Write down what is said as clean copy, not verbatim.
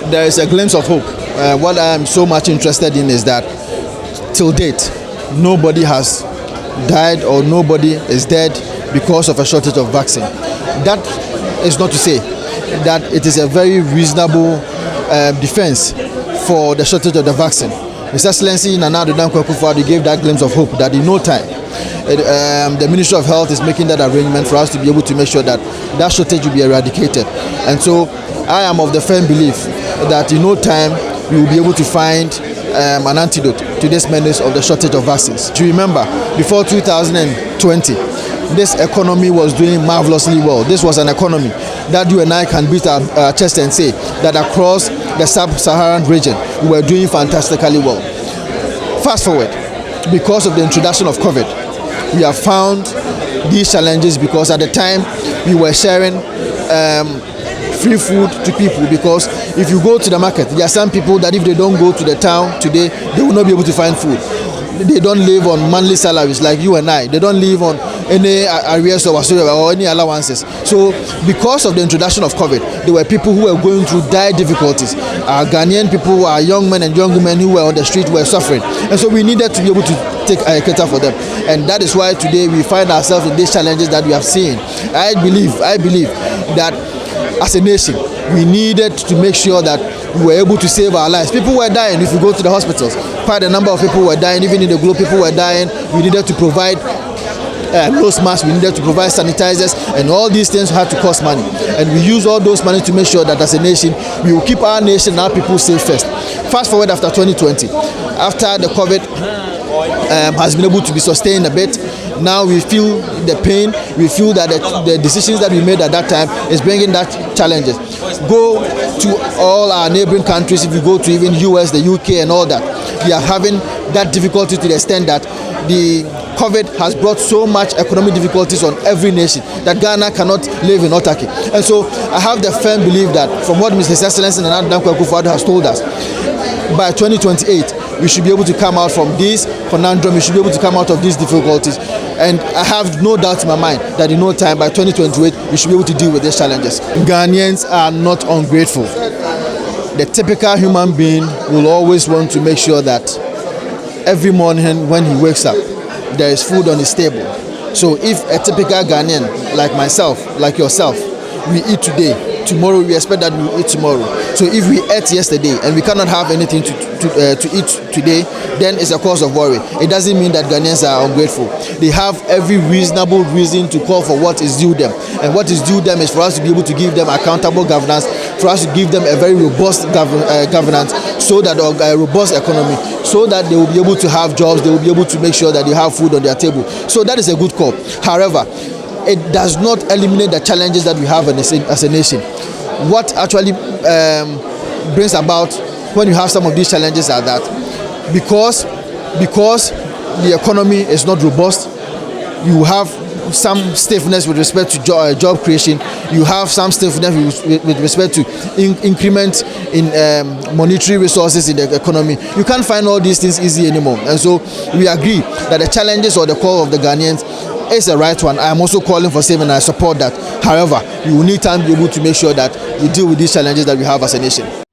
There is a glimpse of hope. What I am so much interested in is that till date, nobody has died or nobody is dead because of a shortage of vaccine. That is not to say that it is a very reasonable defense for the shortage of the vaccine. His Excellency Nana Akufo-Addo gave that glimpse of hope that in no time, the Ministry of Health is making that arrangement for us to be able to make sure that that shortage will be eradicated. And so I am of the firm belief that in no time we will be able to find an antidote to this menace of the shortage of vaccines. To remember, before 2020, this economy was doing marvelously well. This was an economy that you and I can beat our chest and say that across the sub-Saharan region, we were doing fantastically well. Fast forward, because of the introduction of COVID, we have found these challenges because at the time we were sharing free food to people, because if you go to the market, there are some people that if they don't go to the town today, they will not be able to find food. They don't live on monthly salaries like you and I. They don't live on any arrears or any allowances. So because of the introduction of COVID, there were people who were going through dire difficulties. Our Ghanaian people, our young men and young women who were on the street were suffering. And so we needed to be able to take a cater for them. And that is why today we find ourselves in these challenges that we have seen. I believe that as a nation, we needed to make sure that we were able to save our lives. People were dying. If you go to the hospitals, quite a number of people were dying. Even in the globe, people were dying. We needed to provide nose masks, we needed to provide sanitizers, and all these things had to cost money. And we use all those money to make sure that as a nation, we will keep our nation and our people safe first. Fast forward after 2020, after the COVID has been able to be sustained a bit, now we feel the pain, we feel that the decisions that we made at that time is bringing that challenges. Go to all our neighboring countries, if you go to even US, the UK and all that, we are having that difficulty to the extent that the COVID has brought so much economic difficulties on every nation that Ghana cannot live in autarky. And so I have the firm belief that from what His Excellency Nana Akufo-Addo has told us, by 2028, we should be able to come out from this conundrum, we should be able to come out of these difficulties. And I have no doubt in my mind that in no time, by 2028, we should be able to deal with these challenges. Ghanaians are not ungrateful. The typical human being will always want to make sure that every morning when he wakes up, there is food on his table. So if a typical Ghanaian, like myself, like yourself, we eat today, tomorrow we expect that we will eat tomorrow. So if we ate yesterday and we cannot have anything to eat today, then it's a cause of worry. It doesn't mean that Ghanaians are ungrateful. They have every reasonable reason to call for what is due them. And what is due them is for us to be able to give them accountable governance, for us to give them a very robust governance, so that a robust economy, so that they will be able to have jobs, they will be able to make sure that they have food on their table. So that is a good call. However, it does not eliminate the challenges that we have as a nation. What actually brings about when you have some of these challenges are that because the economy is not robust, you have some stiffness with respect to job creation, you have some stiffness with respect to increment in monetary resources in the economy. You can't find all these things easy anymore. And so we agree that the challenges or the call of the Ghanaians is the right one. I am also calling for saving and I support that. However, we will need time to be able to make sure that we deal with these challenges that we have as a nation.